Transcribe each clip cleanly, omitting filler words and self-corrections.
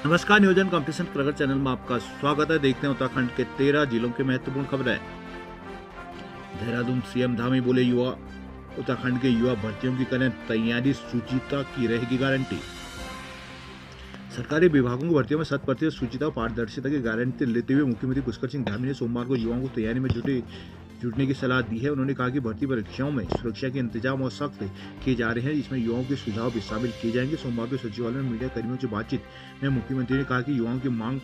नमस्कार, नियोजन कंपटीशन प्रगति चैनल में आपका स्वागत है। देखते हैं उत्तराखंड के 13 जिलों की महत्वपूर्ण खबरें। देहरादून सीएम धामी बोले उत्तराखंड के युवा भर्तियों की करें तैयारी, सुचिता की रहेगी गारंटी। सरकारी विभागों की भर्तियों में 100% सुचिता और पारदर्शिता की गारंटी लेते हुए मुख्यमंत्री पुष्कर सिंह धामी ने सोमवार को युवाओं को तैयारी में जुटने की सलाह दी है। उन्होंने कहा कि भर्ती परीक्षाओं में सुरक्षा के इंतजाम और सख्त किए जा रहे हैं, इसमें युवाओं के सुझाव भी शामिल किए जाएंगे। सोमवार को सचिवालय में मीडिया कर्मियों से बातचीत में मुख्यमंत्री ने कहा कि युवाओं की मांग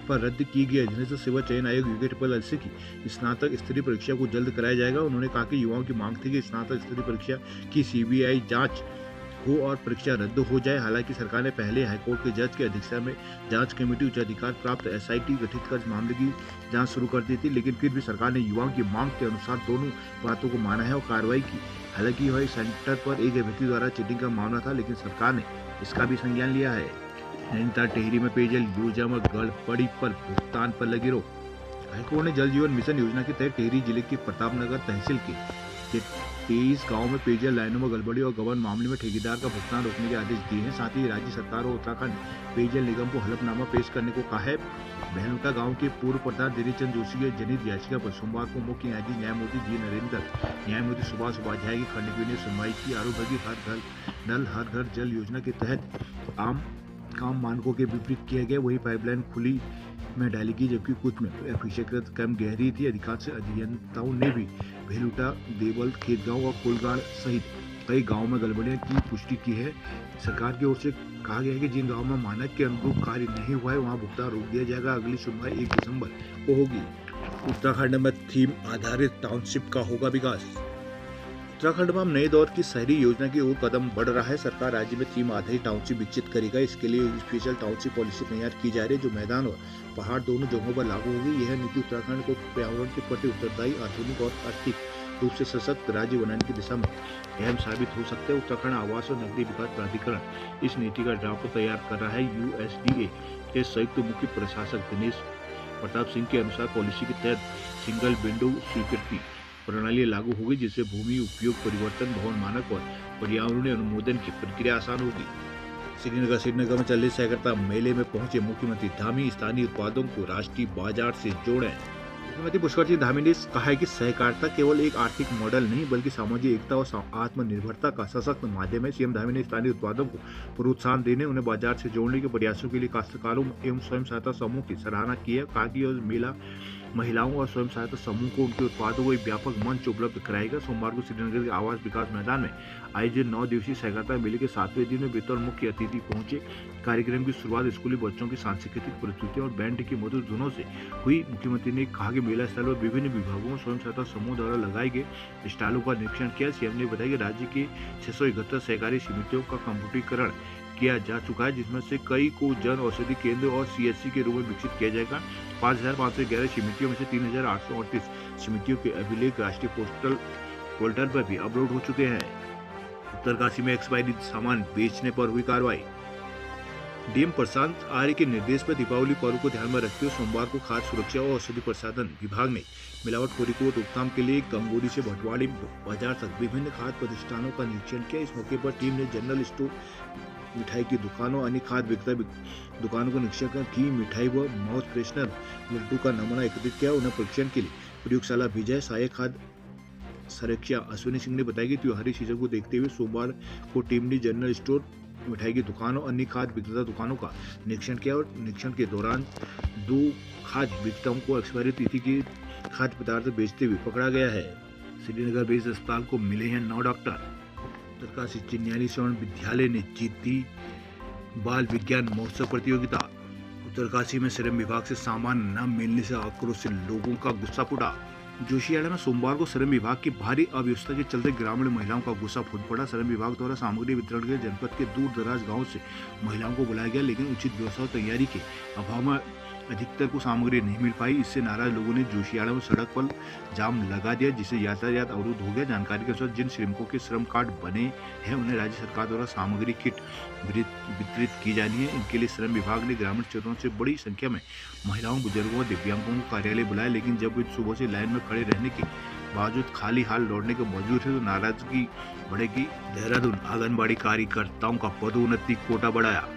पर रद्द की गई जनता सेवा चयन आयोग UKSSC की स्नातक स्तरीय परीक्षा को जल्द कराया जाएगा। उन्होंने कहा कि युवाओं की मांग थी कि स्नातक स्तरीय परीक्षा की CBI जांच हो और परीक्षा रद्द हो जाए। हालांकि सरकार ने पहले हाईकोर्ट के जज की अध्यक्षता में जांच कमेटी उच्च अधिकार प्राप्त SIT गठित कर मामले की जांच शुरू कर दी थी, लेकिन फिर भी सरकार ने युवाओं की मांग के अनुसार दोनों बातों को माना है और कार्रवाई की। हालांकि यह सेंटर पर एक व्यक्ति द्वारा चीटिंग का मामला था, लेकिन सरकार ने इसका भी संज्ञान लिया है। नैनीताल टेहरी में पेयजल योजना में गड़बड़ी पर भुगतान पर लगी रोक। हाईकोर्ट ने जल जीवन मिशन योजना के तहत टेहरी जिले के प्रतापनगर तहसील के 23 गाँव में पेयजल लाइनों में गड़बड़ी और गबन मामले में ठेकेदार का भुगतान रोकने के आदेश दिए हैं। साथ ही राज्य सरकार और उत्तराखंड पेयजल निगम को हलफनामा पेश करने को कहा है। बहनोटा गांव के पूर्व प्रधान दिनेशचंद जोशी की जनहित याचिका पर सोमवार को मुख्य न्यायाधीश न्यायमूर्ति जी नरेंद्र, न्यायमूर्ति सुभाष उपाध्याय की खंडपीठ ने सुनवाई की। आरोप है कि हर घर नल हर घर जल योजना के तहत आम काम मानकों के विपरीत किए गए। वही पाइपलाइन खुली में डाली गई, जबकि कुछ में अपेक्षाकृत कम गहरी थी। अधिकांश अभियंताओं ने भी भेलुटा, देवल, खेतगांव और कुलगाड़ सहित कई गांवों में गड़बड़ियों की पुष्टि की है। सरकार की ओर से कहा गया है कि जिन गांवों में मानक के अनुरूप कार्य नहीं हुआ है वहां भुगतान रोक दिया जाएगा। अगली सुनवाई 1 दिसंबर को होगी। उत्तराखंड में थीम आधारित टाउनशिप का होगा विकास। उत्तराखंड में नए दौर की शहरी योजना की ओर कदम बढ़ रहा है। सरकार राज्य में थीम आधारित टाउनशिप विकसित करेगा। इसके लिए स्पेशल टाउनशिप पॉलिसी तैयार की जा रही है, जो मैदान और पहाड़ दोनों जगहों पर लागू होगी। यह नीति उत्तराखंड को पर्यावरण के प्रति उत्तरदायी, आधुनिक और आर्थिक रूप से सशक्त राज्य बनाने की दिशा में अहम साबित हो सकते हैं। उत्तराखंड आवास और नगरीय विकास प्राधिकरण इस नीति का ड्राफ्ट तैयार कर रहा है। USDA के संयुक्त मुख्य प्रशासक दिनेश प्रताप सिंह के अनुसार पॉलिसी के तहत सिंगल विंडो स्वीकृति प्रणाली लागू होगी, जिससे भूमि उपयोग परिवर्तन, भवन मानक और पर्यावरणीय अनुमोदन की प्रक्रिया आसान होगी। श्रीनगर में चल रहे सहकारिता मेले में पहुंचे मुख्यमंत्री धामी स्थानीय उत्पादों को राष्ट्रीय बाजार से जोड़ें। मुख्यमंत्री पुष्कर सिंह धामी ने कहा है कि सहकारिता केवल एक आर्थिक मॉडल नहीं बल्कि सामाजिक एकता और आत्मनिर्भरता का सशक्त माध्यम है। सीएम धामी ने स्थानीय उत्पादों को प्रोत्साहन देने, उन्हें बाजार से जोड़ने के प्रयासों के लिए काश्तकारों एवं स्वयं सहायता समूह की सराहना की है। कहा कि मेला महिलाओं और स्वयं सहायता समूह को उनके उत्पादों को एक व्यापक मंच उपलब्ध कराएगा। सोमवार को श्रीनगर के आवास विकास मैदान में आयोजित 9 दिवसीय सहकारिता मेले के 7वें दिन में बतौर मुख्य अतिथि पहुंचे। कार्यक्रम की शुरुआत स्कूली बच्चों की सांस्कृतिक प्रस्तुतियों और बैंड की मधुर धुनों से हुई। मुख्यमंत्री ने कहा कि मेला स्थल पर विभिन्न विभागों स्वयं सहायता समूह द्वारा लगाए गए स्टॉलों का निरीक्षण किया। सीएम ने बताया कि राज्य की 671 सहकारी समितियों का कंप्यूटरीकरण किया जा चुका है, जिसमें से कई को जन औषधि केंद्र और CSC के रूप में विकसित किया जाएगा। 5,511 समितियों में से 3,838 समितियों के अभिलेख राष्ट्रीय पोर्टल पर भी अपलोड हो चुके हैं। उत्तरकाशी में एक्सपायरी सामान बेचने पर हुई कार्रवाई। डीएम प्रशांत आर्य के निर्देश पर दीपावली पर्व को ध्यान में रखते हुए सोमवार को खाद्य सुरक्षा और औषधि प्रशासन विभाग ने मिलावटखोरी को रोकथाम के लिए गंगोरी से भटवाड़ी बाजार तक विभिन्न खाद्य प्रतिष्ठानों का निरीक्षण किया। इस मौके पर टीम ने जनरल स्टोर, मिठाई की दुकानों, अन्य खाद्य विक्रेता दुकानों को निरीक्षण कर घी, मिठाई व माउथ फ्रेशनर लड्डू का नमूना एकत्रित किया। उन्हें परीक्षण के लिए प्रयोगशाला भेजा है। सहायक खाद्य संरक्षा अश्विनी सिंह ने बताया कि त्योहारी सीजन को देखते हुए सोमवार को टीम ने जनरल स्टोर, मिठाई की दुकानों, अन्य खाद्य विक्रेता दुकानों का निरीक्षण किया और निरीक्षण के दौरान 2 खाद्य विक्रेताओं को एक्सपायरी तिथि के खाद्य पदार्थ बेचते हुए पकड़ा गया है। श्रीनगर बेस्ड अस्पताल को मिले हैं 9 डॉक्टर। उत्तरकाशी चिन्याली स्वर्ण विद्यालय ने जीती बाल विज्ञान महोत्सव प्रतियोगिता। उत्तरकाशी में श्रम विभाग से सामान न मिलने से आक्रोश से लोगों का गुस्सा फूटा। जोशियाड़ा में सोमवार को श्रम विभाग की भारी अव्यवस्था के चलते ग्रामीण महिलाओं का गुस्सा फूट पड़ा। श्रम विभाग द्वारा सामग्री वितरण के जनपद के दूर दराज गाँव से महिलाओं को बुलाया गया, लेकिन उचित व्यवस्था और तैयारी के अभाव में अधिकतर को सामग्री नहीं मिल पाई। इससे नाराज लोगों ने जोशियाड़ा में सड़क पर जाम लगा दिया, जिससे यातायात अवरुद्ध हो गया। जानकारी के अनुसार जिन श्रमिकों के श्रम कार्ड बने हैं उन्हें राज्य सरकार द्वारा सामग्री किट वितरित की जानी है। इनके लिए श्रम विभाग ने ग्रामीण क्षेत्रों से बड़ी संख्या में महिलाओं, बुजुर्गों और दिव्यांगों को कार्यालय बुलाया, लेकिन जब वे सुबह से लाइन में खड़े रहने के बावजूद खाली हाल लौटने के मौजूद है तो नाराजगी बढ़ेगी। देहरादून आंगनबाड़ी कार्यकर्ताओं का पदोन्नति कोटा बढ़ाया।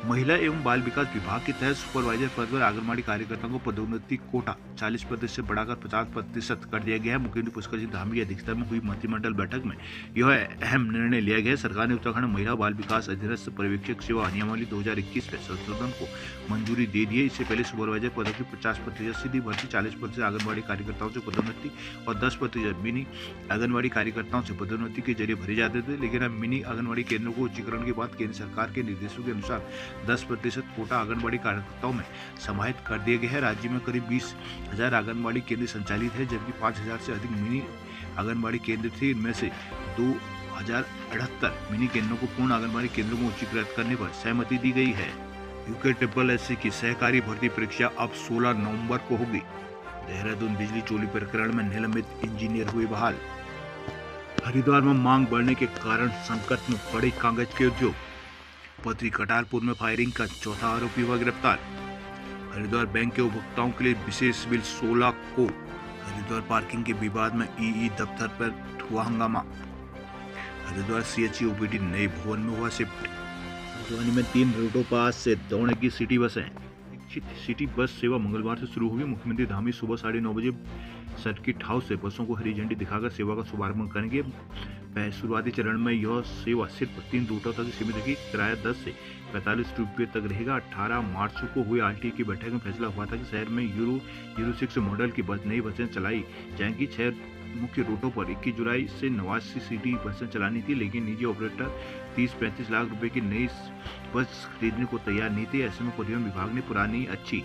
महिला एवं बाल विकास विभाग के तहत सुपरवाइजर पद पर आंगनबाड़ी कार्यकर्ताओं को पदोन्नति कोटा 40% से बढ़ाकर 50% कर दिया गया है। मुख्यमंत्री पुष्कर सिंह धामी की अध्यक्षता में हुई मंत्रिमंडल बैठक में यह अहम निर्णय लिया गया। सरकार ने उत्तराखंड महिला बाल विकास अधीनस्थ पर्यवेक्षक सेवा नियमावली 2021 में संशोधन को मंजूरी दे दी है। इससे पहले सुपरवाइजर पदों की 50% सीधी भर्ती, 40% आंगनबाड़ी कार्यकर्ताओं से पदोन्नति और 10% मिनी आंगनबाड़ी कार्यकर्ताओं से पदोन्नति के जरिए भरे जाते थे। लेकिन अब मिनी आंगनबाड़ी केंद्रों को उच्चीकरण के बाद केंद्र सरकार के निर्देशों के अनुसार 10% कोटा आंगनबाड़ी कार्यकर्ताओं में समाहित कर दिया गया है। राज्य में करीब 20,000 आंगनबाड़ी केंद्र संचालित है, जबकि 5,000 से अधिक मिनी आंगनबाड़ी केंद्र थे। इनमें से 2,078 मिनी केंद्रों को पूर्ण आंगनबाड़ी केंद्रों में उच्चीकृत करने पर सहमति दी गई है। UKSSC की सहकारी भर्ती परीक्षा अब 16 नवंबर को होगी। देहरादून बिजली चोरी प्रकरण में निलंबित इंजीनियर हुए बहाल। हरिद्वार में मांग बढ़ने के कारण संकट में पड़े कागज के उद्योग। पत्री कटारपुर में फायरिंग का चौथा आरोपी हुआ गिरफ्तार। हरिद्वार बैंक के उपभोक्ताओं के लिए विशेष बिल 16 को। हरिद्वार पार्किंग के विवाद में ईई दफ्तर पर हुआ हंगामा। हरिद्वार CHE OPD नए भवन में हुआ शिफ्ट। राजधानी में 3 रूटों पर से दौड़ेगी सिटी बसें। सिटी बस सेवा मंगलवार से शुरू होगी। मुख्यमंत्री धामी सुबह 9:30 बजे सर्किट हाउस से बसों को हरी झंडी दिखाकर सेवा का शुभारंभ करेंगे। शुरुआती चरण में यह सेवा सिर्फ 3 रूटों तक सीमित रहेगी। किराया 10 से 45 रुपये तक रहेगा। 18 मार्च को हुई RTE की बैठक में फैसला हुआ था कि शहर में यूरो 6 मॉडल की नई बसें चलाई जाएंगी। 6 मुख्य रूटों पर 21 जुलाई से 89 सिटी बसें चलानी थी, लेकिन निजी ऑपरेटर 30-35 लाख रुपए की नई बस खरीदने को तैयार नहीं थे। ऐसे में परिवहन विभाग ने पुरानी अच्छी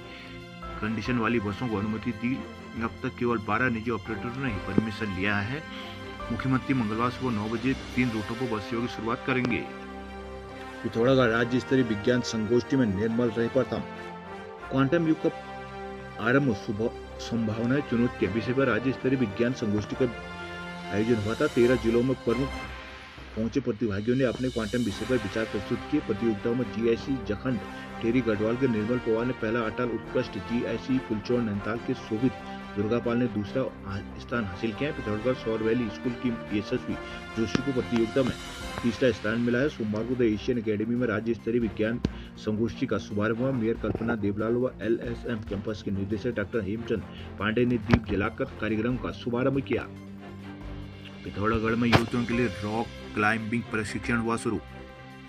कंडीशन वाली बसों को अनुमति दी। अब तक केवल 12 निजी ऑपरेटरों ने ही परमिशन लिया है। मुख्यमंत्री मंगलवार सुबह 9 बजे 3 रूटों पर बस सेवा की शुरुआत करेंगे। पिथौरागढ़ राज्य स्तरीय विज्ञान संगोष्ठी में निर्मल रहे प्रथम। क्वांटम युग का आरंभ, संभावनाएं, चुनौतियां विषय पर राज्य स्तरीय विज्ञान संगोष्ठी का आयोजन हुआ था। 13 जिलों में प्रमुख पहुंचे प्रतिभागियों ने अपने क्वांटम विषय पर विचार प्रस्तुत किए। प्रतियोगिताओं में GIC जखंड टेरी गढ़वाल के निर्मल पवार ने पहला, अटल उत्कृष्ट GIC फुलचौड़ नैनीताल के शोभित दुर्गापाल ने दूसरा स्थान हासिल किया है। पिथौरागढ़ सौर वैली स्कूल की यशस्वी जोशी को प्रतियोगिता में तीसरा स्थान मिला है। सोमवार को द एशियन अकेडमी में राज्य स्तरीय विज्ञान संगोष्ठी का शुभारंभ हुआ। मेयर कल्पना देवलाल व LSM कैंपस के निदेशक डॉक्टर हेमचंद पांडे ने दीप जलाकर कार्यक्रम का शुभारंभ किया। पिथौरागढ़ में युवतियों के लिए रॉक क्लाइंबिंग प्रशिक्षण हुआ शुरू।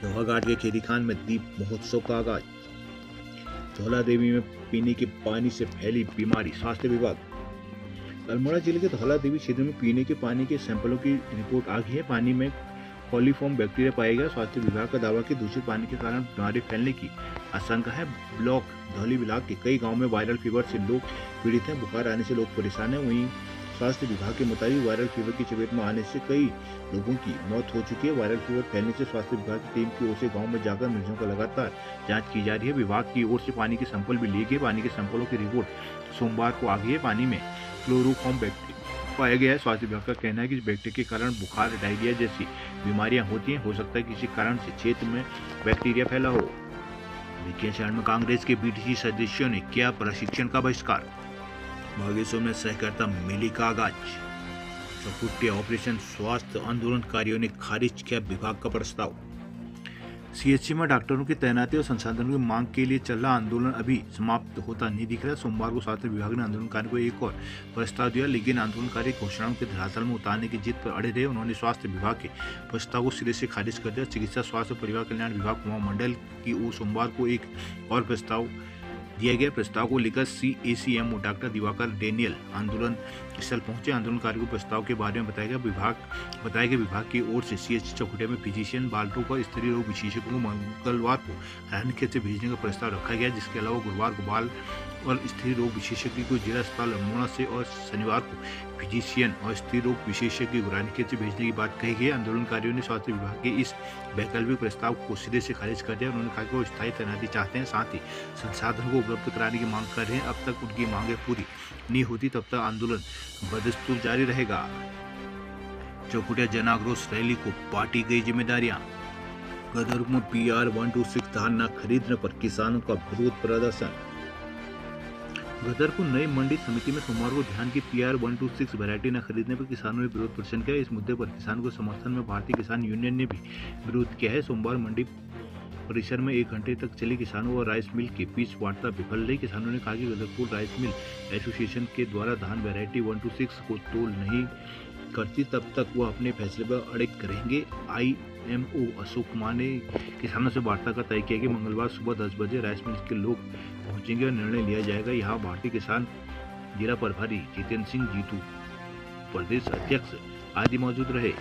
लोहाघाट के खेरी खान में दीप महोत्सव का आगाज। धौला देवी में पीने के पानी से फैली बीमारी, स्वास्थ्य विभाग। अल्मोड़ा जिले के धौला देवी क्षेत्र में पीने के पानी के सैंपलों की रिपोर्ट आ गई है। पानी में कॉलीफॉर्म बैक्टीरिया पाया गया। स्वास्थ्य विभाग का दावा कि दूषित पानी के कारण बीमारी फैलने की आशंका है। ब्लॉक धौली ब्लॉक के कई गाँव में वायरल फीवर से लोग पीड़ित हैं। बुखार आने से लोग परेशान हैं। वहीं स्वास्थ्य विभाग के मुताबिक वायरल फीवर की चपेट में आने से कई लोगों की मौत हो चुकी है। वायरल फीवर फैलने से स्वास्थ्य विभाग की टीम की ओर से गांव में जाकर मरीजों का लगातार जांच की जा रही है। विभाग की ओर से पानी के सैंपल भी लिए गए। पानी के सैंपलों की रिपोर्ट सोमवार को आ गई है। पानी में क्लोरोफॉर्म बैक्टीरिया पाया गया है। स्वास्थ्य विभाग का कहना है कि इस बैक्टीरिया के कारण बुखार, डायरिया जैसी बीमारियां होती हैं। हो सकता है किसी कारण से क्षेत्र में बैक्टीरिया फैला हो। विज्ञान में कांग्रेस के BTC सदस्यों ने किया प्रशिक्षण का बहिष्कार। बागेश्वर में सहकारिता मेले का आगाज। चौखुटिया ऑपरेशन स्वास्थ्य आंदोलनकारियों ने खारिज किया विभाग का प्रस्ताव। CHC में डॉक्टरों की तैनाती और संसाधनों की मांग के लिए चल रहा आंदोलन अभी समाप्त होता नहीं दिख रहा। सोमवार को स्वास्थ्य विभाग ने आंदोलनकारियों को एक और प्रस्ताव दिया, लेकिन आंदोलनकारी घोषणाओं के धरातल में उतारने की जिद पर अड़े रहे। उन्होंने स्वास्थ्य विभाग के प्रस्ताव को सिरे से खारिज कर दिया। चिकित्सा स्वास्थ्य परिवार कल्याण विभाग मंडल की ओर सोमवार को एक और प्रस्ताव दिया गया। प्रस्ताव को लेकर CACMO डॉक्टर दिवाकर डेनियल आंदोलन स्थल पहुंचे। आंदोलनकारियों को प्रस्ताव के बारे में बताया गया विभाग की ओर से CHC चौखुटिया में फिजिशियन, बाल रोग और स्त्री रोग विशेषज्ञों को मंगलवार को रानीखेत से भेजने का प्रस्ताव रखा गया, जिसके अलावा गुरुवार को बाल और स्त्री रोग विशेषज्ञ को जिला अस्पताल अल्मोड़ा से और शनिवार को फिजिशियन और स्त्री रोग विशेषज्ञ को रानीखेत से भेजने की बात कही गई। आंदोलनकारियों ने स्वास्थ्य विभाग के इस वैकल्पिक प्रस्ताव को सिरे से खारिज कर दिया। उन्होंने कहा कि वो स्थायी तैनाती चाहते हैं, साथ ही संसाधनों को उपलब्ध कराने की मांग कर रहे हैं। अब तक उनकी मांगें पूरी नहीं होती तब तक आंदोलन बदस्तूर जारी रहेगा। चौखुटिया जन आक्रोश रैली को बांटी गई जिम्मेदारियां। गदर में PR 126 धान न खरीदने पर किसानों का विरोध प्रदर्शन। गदरपुर नई मंडी समिति में सोमवार को धान की PR 126 वैरायटी न खरीदने पर किसानों ने विरोध प्रदर्शन किया। इस मुद्दे पर किसानों के समर्थन में भारतीय किसान यूनियन ने भी विरोध किया है। सोमवार मंडी परिसर में 1 घंटे तक चली किसानों और राइस मिल के बीच वार्ता विफल रही। किसानों ने कहा कि गदरपुर राइस मिल एसोसिएशन के द्वारा धान वैरायटी 126 को तोल नहीं करती तब तक वह अपने फैसले पर अड़िग रहेंगे। IMO अशोक कुमार ने किसानों से वार्ता का तय किया कि मंगलवार सुबह 10 बजे राइस मिल के लोग पहुंचेंगे और निर्णय लिया जाएगा। यहाँ भारतीय किसान जिला प्रभारी जितेंद्र सिंह जीतू, प्रदेश अध्यक्ष आदि मौजूद रहे।